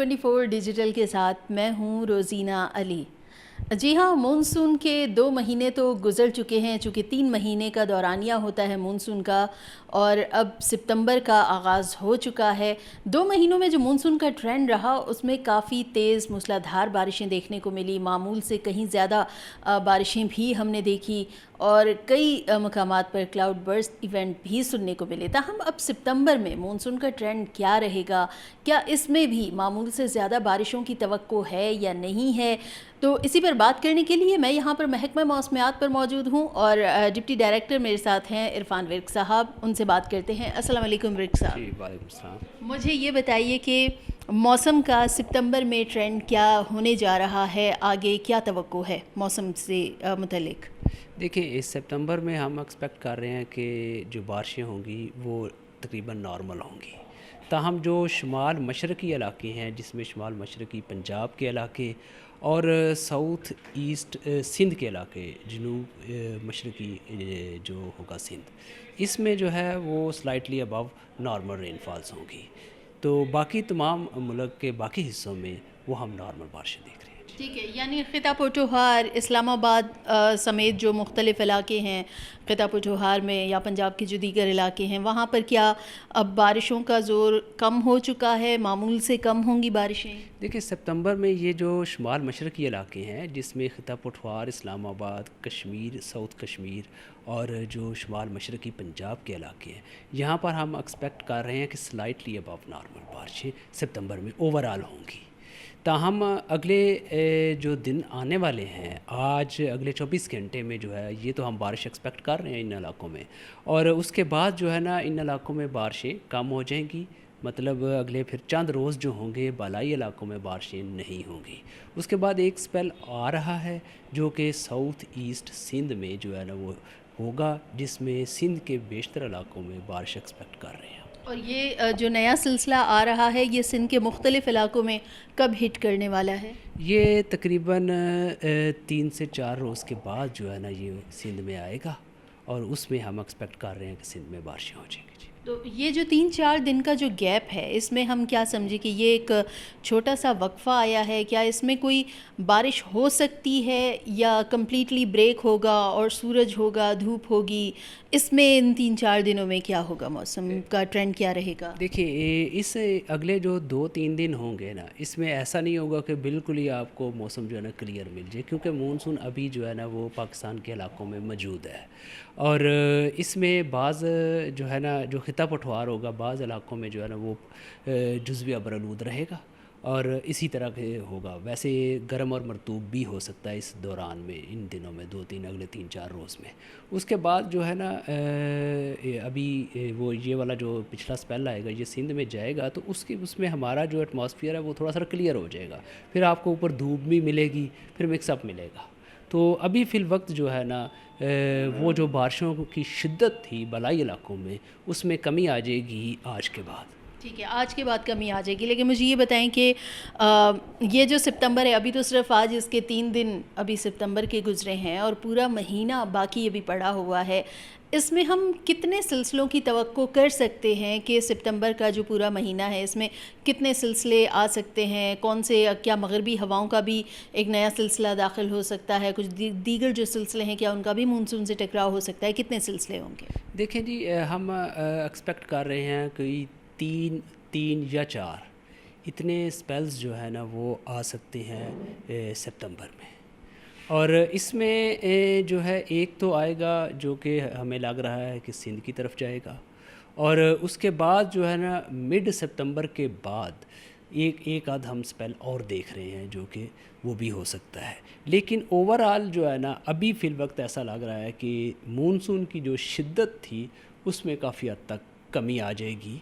24 digital کے ساتھ میں ہوں روزینہ علی۔ جی ہاں، مونسون کے 2 مہینے تو گزر چکے ہیں، چونکہ 3 مہینے کا دورانیہ ہوتا ہے مونسون کا، اور اب ستمبر کا آغاز ہو چکا ہے۔ 2 مہینوں میں جو مونسون کا ٹرینڈ رہا اس میں کافی تیز موسلادھار بارشیں دیکھنے کو ملی، معمول سے کہیں زیادہ بارشیں بھی ہم نے دیکھی، اور کئی مقامات پر کلاؤڈ برسٹ ایونٹ بھی سننے کو ملے۔ تاہم اب ستمبر میں مونسون کا ٹرینڈ کیا رہے گا؟ کیا اس میں بھی معمول سے زیادہ بارشوں کی توقع ہے یا نہیں ہے؟ تو اسی پر بات کرنے کے لیے میں یہاں پر محکمہ موسمیات پر موجود ہوں، اور ڈپٹی ڈائریکٹر میرے ساتھ ہیں عرفان ورک صاحب، ان سے بات کرتے ہیں۔ السلام علیکم ورک صاحب۔ جی وعلیکم السلام۔ مجھے یہ بتائیے کہ موسم کا ستمبر میں ٹرینڈ کیا ہونے جا رہا ہے، آگے کیا توقع ہے موسم سے متعلق؟ دیکھیں، اس سپتمبر میں ہم ایکسپیکٹ کر رہے ہیں کہ جو بارشیں ہوں گی وہ تقریباً نارمل ہوں گی، تاہم جو شمال مشرقی علاقے ہیں، جس میں شمال مشرقی پنجاب کے علاقے اور ساؤتھ ایسٹ سندھ کے علاقے، جنوب مشرقی جو ہوگا سندھ، اس میں جو ہے وہ سلائٹلی ابو نارمل رین فالز ہوں گی۔ تو باقی تمام ملک کے باقی حصوں میں وہ ہم نارمل بارشیں دیکھ رہے ہیں۔ ٹھیک ہے، یعنی خطہ پٹوہار، اسلام آباد سمیت جو مختلف علاقے ہیں خطہ پٹوہار میں، یا پنجاب کے جو دیگر علاقے ہیں، وہاں پر کیا اب بارشوں کا زور کم ہو چکا ہے، معمول سے کم ہوں گی بارشیں؟ دیکھیں، ستمبر میں یہ جو شمال مشرقی علاقے ہیں، جس میں خطہ پٹوار، اسلام آباد، کشمیر، ساؤتھ کشمیر اور جو شمال مشرقی پنجاب کے علاقے ہیں، یہاں پر ہم ایکسپیکٹ کر رہے ہیں کہ سلائٹلی ابو نارمل بارشیں ستمبر میں اوور آل ہوں گی۔ تاہم اگلے جو دن آنے والے ہیں، آج اگلے 24 گھنٹے میں جو ہے یہ تو ہم بارش ایکسپیکٹ کر رہے ہیں ان علاقوں میں، اور اس کے بعد جو ہے نا ان علاقوں میں بارشیں کم ہو جائیں گی، مطلب اگلے پھر چند روز جو ہوں گے بالائی علاقوں میں بارشیں نہیں ہوں گی۔ اس کے بعد ایک سپیل آ رہا ہے جو کہ ساؤتھ ایسٹ سندھ میں جو ہے نا وہ ہوگا، جس میں سندھ کے بیشتر علاقوں میں بارش ایکسپیکٹ کر رہے ہیں۔ اور یہ جو نیا سلسلہ آ رہا ہے یہ سندھ کے مختلف علاقوں میں کب ہٹ کرنے والا ہے؟ یہ تقریباً 3 سے 4 روز کے بعد جو ہے نا یہ سندھ میں آئے گا، اور اس میں ہم ایکسپیکٹ کر رہے ہیں کہ سندھ میں بارشیں ہو جائیں گی۔ جی، تو یہ جو 3-4 دن کا جو گیپ ہے، اس میں ہم کیا سمجھیں کہ یہ ایک چھوٹا سا وقفہ آیا ہے؟ کیا اس میں کوئی بارش ہو سکتی ہے، یا کمپلیٹلی بریک ہوگا اور سورج ہوگا، دھوپ ہوگی؟ اس میں ان 3-4 دنوں میں کیا ہوگا، موسم کا ٹرینڈ کیا رہے گا؟ دیکھیے، اس اگلے جو 2-3 دن ہوں گے نا، اس میں ایسا نہیں ہوگا کہ بالکل ہی آپ کو موسم جو ہے نا کلیئر مل جائے، کیونکہ مونسون ابھی جو ہے نا وہ پاکستان کے علاقوں میں موجود ہے، اور اس میں بعض جو ہے نا جو خطہ پٹوار ہوگا، بعض علاقوں میں جو ہے نا وہ جزوی ابرآلود رہے گا، اور اسی طرح کے ہوگا۔ ویسے گرم اور مرطوب بھی ہو سکتا ہے اس دوران میں، ان دنوں میں 2-3 اگلے 3-4 روز میں۔ اس کے بعد جو ہے نا ابھی وہ یہ والا جو پچھلا سپیل آئے گا یہ سندھ میں جائے گا، تو اس میں ہمارا جو ایٹماسفیئر ہے وہ تھوڑا سا کلیئر ہو جائے گا، پھر آپ کو اوپر دھوپ بھی ملے گی، پھر مکس اپ ملے گا۔ تو ابھی فی الوقت جو ہے نا وہ جو بارشوں کی شدت تھی بالائی علاقوں میں، اس میں کمی آ جائے گی آج کے بعد۔ ٹھیک ہے، آج کے بعد کمی آ جائے گی، لیکن مجھے یہ بتائیں کہ یہ جو ستمبر ہے، ابھی تو صرف آج اس کے 3 دن ابھی ستمبر کے گزرے ہیں، اور پورا مہینہ باقی ابھی پڑا ہوا ہے، اس میں ہم کتنے سلسلوں کی توقع کر سکتے ہیں کہ ستمبر کا جو پورا مہینہ ہے اس میں کتنے سلسلے آ سکتے ہیں؟ کون سے، کیا مغربی ہواؤں کا بھی ایک نیا سلسلہ داخل ہو سکتا ہے؟ کچھ دیگر جو سلسلے ہیں کیا ان کا بھی مونسون سے ٹکراؤ ہو سکتا ہے؟ کتنے سلسلے ہوں گے؟ دیکھیں جی، ہم ایکسپیکٹ کر رہے ہیں کہ 3 یا 4 اتنے سپیلز جو ہے نا وہ آ سکتے ہیں ستمبر میں، اور اس میں جو ہے ایک تو آئے گا جو کہ ہمیں لگ رہا ہے کہ سندھ کی طرف جائے گا، اور اس کے بعد جو ہے نا مڈ ستمبر کے بعد ایک آدھ ہم سپیل اور دیکھ رہے ہیں جو کہ وہ بھی ہو سکتا ہے۔ لیکن اوور آل جو ہے نا ابھی فی الوقت ایسا لگ رہا ہے کہ مونسون کی جو شدت تھی اس میں کافی حد تک کمی آ جائے گی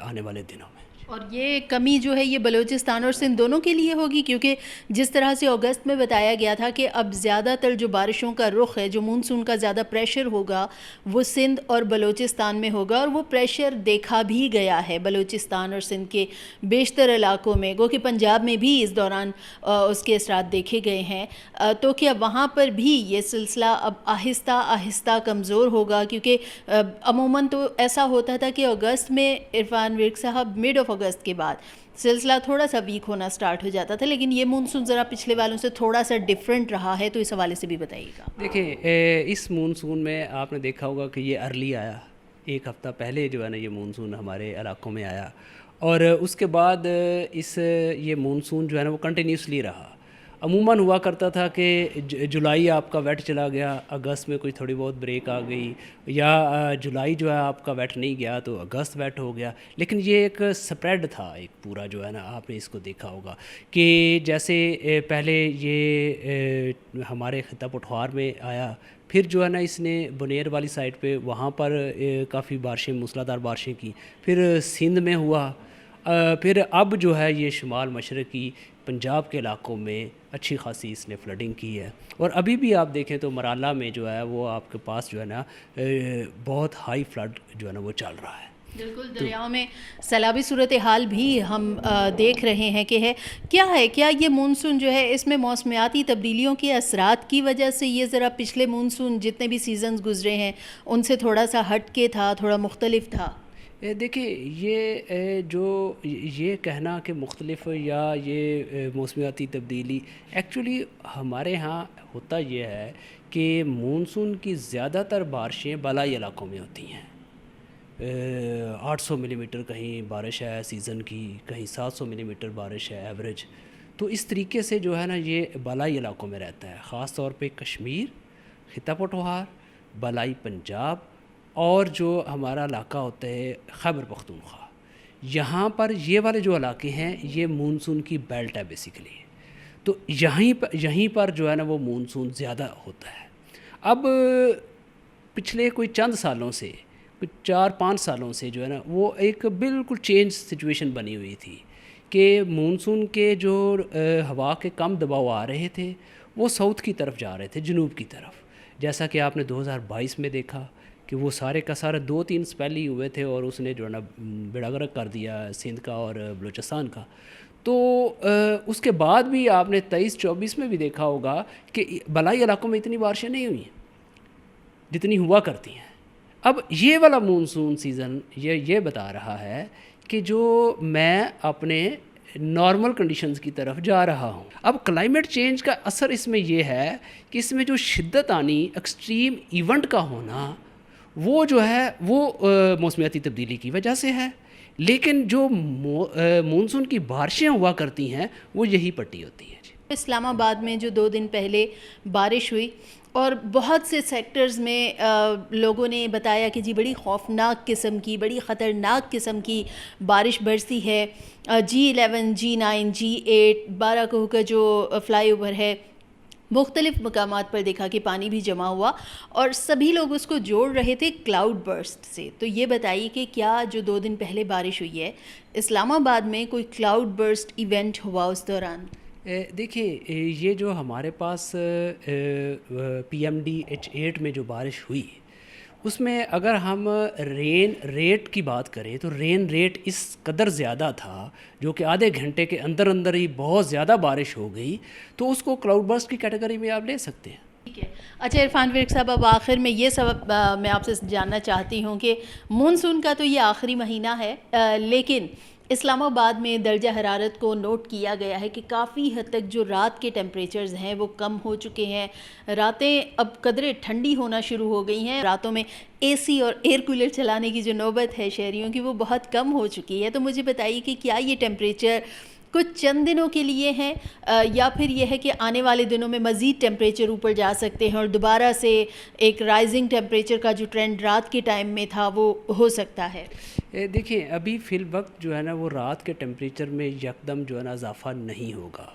آنے والے دنوں میں۔ اور یہ کمی جو ہے یہ بلوچستان اور سندھ دونوں کے لیے ہوگی، کیونکہ جس طرح سے اگست میں بتایا گیا تھا کہ اب زیادہ تر جو بارشوں کا رخ ہے، جو مونسون کا زیادہ پریشر ہوگا وہ سندھ اور بلوچستان میں ہوگا، اور وہ پریشر دیکھا بھی گیا ہے بلوچستان اور سندھ کے بیشتر علاقوں میں، گو کہ پنجاب میں بھی اس دوران اس کے اثرات دیکھے گئے ہیں۔ تو کیا وہاں پر بھی یہ سلسلہ اب آہستہ آہستہ کمزور ہوگا؟ کیونکہ عموماً تو ایسا ہوتا تھا کہ اگست میں، عرفان ورک صاحب، مڈ آف آف اگست کے بعد سلسلہ تھوڑا سا ویک ہونا سٹارٹ ہو جاتا تھا، لیکن یہ مونسون ذرا پچھلے والوں سے تھوڑا سا ڈفرینٹ رہا ہے، تو اس حوالے سے بھی بتائیے گا۔ دیکھیں اس مونسون میں آپ نے دیکھا ہوگا کہ یہ ارلی آیا، ایک ہفتہ پہلے جو ہے نا یہ مونسون ہمارے علاقوں میں آیا، اور اس کے بعد یہ مونسون جو ہے نا وہ کنٹینیوسلی رہا۔ عموماً ہوا کرتا تھا کہ جولائی آپ کا ویٹ چلا گیا، اگست میں کوئی تھوڑی بہت بریک آ گئی، یا جولائی جو ہے آپ کا ویٹ نہیں گیا تو اگست ویٹ ہو گیا۔ لیکن یہ ایک سپریڈ تھا ایک پورا جو ہے نا، آپ نے اس کو دیکھا ہوگا کہ جیسے پہلے یہ ہمارے خطہ پٹھوار میں آیا، پھر جو ہے نا اس نے بنیر والی سائڈ پہ وہاں پر کافی بارشیں، موسلادھار بارشیں کی، پھر سندھ میں ہوا، پھر اب جو ہے یہ شمال مشرقی پنجاب کے علاقوں میں اچھی خاصی اس نے فلڈنگ کی ہے، اور ابھی بھی آپ دیکھیں تو مرالا میں جو ہے وہ آپ کے پاس جو ہے نا بہت ہائی فلڈ جو ہے نا وہ چل رہا ہے۔ بالکل، دریاؤں میں سیلابی صورتحال بھی ہم دیکھ رہے ہیں کہ کیا یہ مونسون جو ہے اس میں موسمیاتی تبدیلیوں کے اثرات کی وجہ سے یہ ذرا پچھلے مونسون جتنے بھی سیزنز گزرے ہیں ان سے تھوڑا سا ہٹ کے تھا، تھوڑا مختلف تھا؟ دیکھیں یہ کہنا کہ مختلف یا یہ موسمیاتی تبدیلی، ایکچولی ہمارے ہاں ہوتا یہ ہے کہ مونسون کی زیادہ تر بارشیں بالائی علاقوں میں ہوتی ہیں۔ 800 ملی میٹر کہیں بارش ہے سیزن کی، کہیں 700 ملی میٹر بارش ہے ایوریج، تو اس طریقے سے جو ہے نا یہ بالائی علاقوں میں رہتا ہے، خاص طور پہ کشمیر، خطہ پٹھوار، بالائی پنجاب، اور جو ہمارا علاقہ ہوتا ہے خیبر پختونخوا، یہاں پر یہ والے جو علاقے ہیں یہ مونسون کی بیلٹ ہے بیسیکلی، تو یہیں پر جو ہے نا وہ مونسون زیادہ ہوتا ہے۔ اب پچھلے کوئی چند سالوں سے، کچھ 4-5 سالوں سے جو ہے نا وہ ایک بالکل چینج سچویشن بنی ہوئی تھی کہ مونسون کے جو ہوا کے کم دباؤ آ رہے تھے وہ ساؤتھ کی طرف جا رہے تھے، جنوب کی طرف، جیسا کہ آپ نے 2022 میں دیکھا کہ وہ سارے کا سارا 2-3 سپیل ہی ہوئے تھے اور اس نے جو ہے نا بیڑا غرق کر دیا سندھ کا اور بلوچستان کا۔ تو اس کے بعد بھی آپ نے 23-24 میں بھی دیکھا ہوگا کہ بالائی علاقوں میں اتنی بارشیں نہیں ہوئی جتنی ہوا کرتی ہیں۔ اب یہ والا مونسون سیزن یہ بتا رہا ہے کہ جو میں اپنے نارمل کنڈیشنز کی طرف جا رہا ہوں۔ اب کلائمیٹ چینج کا اثر اس میں یہ ہے کہ اس میں جو شدت آنی، ایکسٹریم ایونٹ کا ہونا، وہ جو ہے وہ موسمیاتی تبدیلی کی وجہ سے ہے، لیکن جو مونسون کی بارشیں ہوا کرتی ہیں وہ یہی پٹی ہوتی ہیں۔ اسلام آباد میں جو 2 دن پہلے بارش ہوئی اور بہت سے سیکٹرز میں لوگوں نے بتایا کہ جی بڑی خوفناک قسم کی، بڑی خطرناک قسم کی بارش برسی ہے۔ G11 G9 G8 12 کوہ کا جو فلائی اوور ہے، مختلف مقامات پر دیکھا کہ پانی بھی جمع ہوا اور سبھی لوگ اس کو جوڑ رہے تھے کلاؤڈ برسٹ سے۔ تو یہ بتائیے کہ کیا جو 2 دن پہلے بارش ہوئی ہے اسلام آباد میں کوئی کلاؤڈ برسٹ ایونٹ ہوا اس دوران؟ دیکھیں یہ جو ہمارے پاس PMDH8 میں جو بارش ہوئی اس میں اگر ہم رین ریٹ کی بات کریں تو رین ریٹ اس قدر زیادہ تھا جو کہ آدھے گھنٹے کے اندر ہی بہت زیادہ بارش ہو گئی، تو اس کو کلاؤڈ برسٹ کی کیٹیگری میں آپ لے سکتے ہیں۔ ٹھیک ہے، اچھا عرفان ورک صاحب، اب آخر میں یہ سبب میں آپ سے جاننا چاہتی ہوں کہ مونسون کا تو یہ آخری مہینہ ہے، لیکن اسلام آباد میں درجہ حرارت کو نوٹ کیا گیا ہے کہ کافی حد تک جو رات کے ٹیمپریچرز ہیں وہ کم ہو چکے ہیں، راتیں اب قدرے ٹھنڈی ہونا شروع ہو گئی ہیں، راتوں میں اے سی اور ایئر کولر چلانے کی جو نوبت ہے شہریوں کی وہ بہت کم ہو چکی ہے۔ تو مجھے بتائیے کہ کیا یہ ٹیمپریچر کچھ چند دنوں کے لیے ہیں یا پھر یہ ہے کہ آنے والے دنوں میں مزید ٹیمپریچر اوپر جا سکتے ہیں اور دوبارہ سے ایک رائزنگ ٹیمپریچر کا جو ٹرینڈ رات کے ٹائم میں تھا وہ ہو سکتا ہے؟ دیکھیں ابھی فی الوقت جو ہے نا وہ رات کے ٹیمپریچر میں یکدم جو ہے نا اضافہ نہیں ہوگا،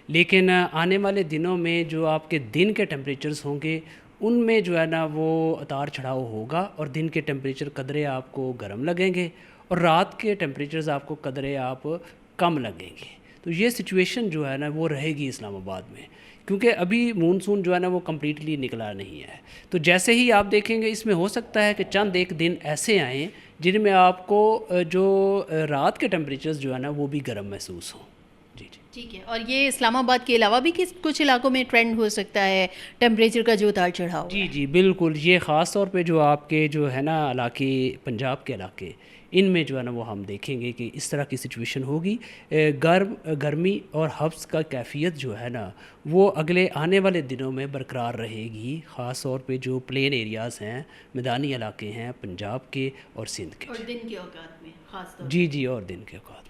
لیکن آنے والے دنوں میں جو آپ کے دن کے ٹیمپریچرز ہوں گے ان میں جو ہے نا وہ اتار چڑھاؤ ہوگا، اور دن کے ٹیمپریچر قدرے آپ کو گرم لگیں گے اور رات کے ٹیمپریچرز آپ کو قدرے آپ کم لگیں گے۔ تو یہ سچویشن جو ہے نا وہ رہے گی اسلام آباد میں، کیونکہ ابھی مونسون جو ہے نا وہ کمپلیٹلی نکلا نہیں ہے۔ تو جیسے ہی آپ دیکھیں گے اس میں ہو سکتا ہے کہ چند ایک دن ایسے آئیں جن میں آپ کو جو رات کے ٹیمپریچرز جو ہے نا وہ بھی گرم محسوس ہوں۔ جی جی ٹھیک ہے. اور یہ اسلام آباد کے علاوہ بھی کچھ علاقوں میں ٹرینڈ ہو سکتا ہے ٹیمپریچر کا جو اتار چڑھاؤ جی ہے؟ جی بالکل، یہ خاص طور پہ جو آپ کے جو ہے نا علاقے، پنجاب کے علاقے، ان میں جو ہے نا وہ ہم دیکھیں گے کہ اس طرح کی سچویشن ہوگی. گرمی اور حبس کا کیفیت جو ہے نا وہ اگلے آنے والے دنوں میں برقرار رہے گی، خاص طور پہ جو پلین ایریاز ہیں، میدانی علاقے ہیں پنجاب کے اور سندھ کے. اور دن کے اوقات میں خاص طور جی جی، اور دن کے اوقات میں.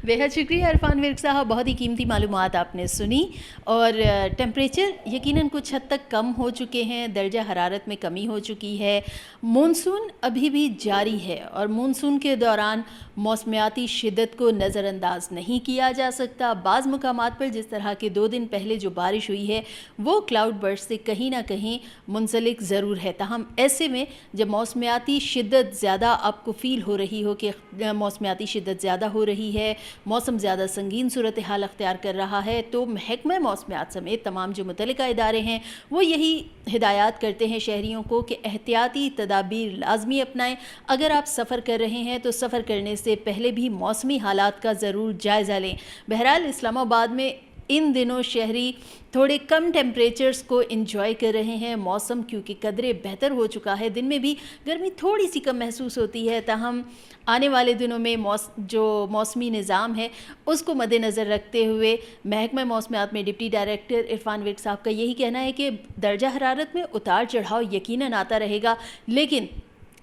بےحد شکریہ عرفان ورک صاحب، بہت ہی قیمتی معلومات آپ نے سنی. اور ٹیمپریچر یقیناً کچھ حد تک کم ہو چکے ہیں، درجہ حرارت میں کمی ہو چکی ہے. مونسون ابھی بھی جاری ہے اور مونسون کے دوران موسمیاتی شدت کو نظر انداز نہیں کیا جا سکتا. بعض مقامات پر جس طرح کے 2 دن پہلے جو بارش ہوئی ہے وہ کلاؤڈ برسٹ سے کہیں نہ کہیں منسلک ضرور ہے. تاہم ایسے میں جب موسمیاتی شدت زیادہ آپ کو فیل ہو رہی ہو کہ موسمیاتی شدت زیادہ ہو رہی ہے، موسم زیادہ سنگین صورتحال اختیار کر رہا ہے، تو محکمہ موسمیات سمیت تمام جو متعلقہ ادارے ہیں وہ یہی ہدایات کرتے ہیں شہریوں کو کہ احتیاطی تدابیر لازمی اپنائیں. اگر آپ سفر کر رہے ہیں تو سفر کرنے سے پہلے بھی موسمی حالات کا ضرور جائزہ لیں. بہرحال اسلام آباد میں ان دنوں شہری تھوڑے کم ٹیمپریچرز کو انجوائے کر رہے ہیں. موسم کیونکہ قدرے بہتر ہو چکا ہے، دن میں بھی گرمی تھوڑی سی کم محسوس ہوتی ہے. تاہم آنے والے دنوں میں جو موسمی نظام ہے اس کو مد نظر رکھتے ہوئے محکمہ موسمیات میں ڈپٹی ڈائریکٹر عرفان ورک صاحب کا یہی کہنا ہے کہ درجہ حرارت میں اتار چڑھاؤ یقیناً آتا رہے گا، لیکن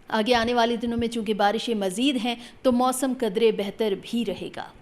آگے آنے والے دنوں میں چونکہ بارشیں مزید ہیں تو موسم قدرے بہتر بھی رہے گا.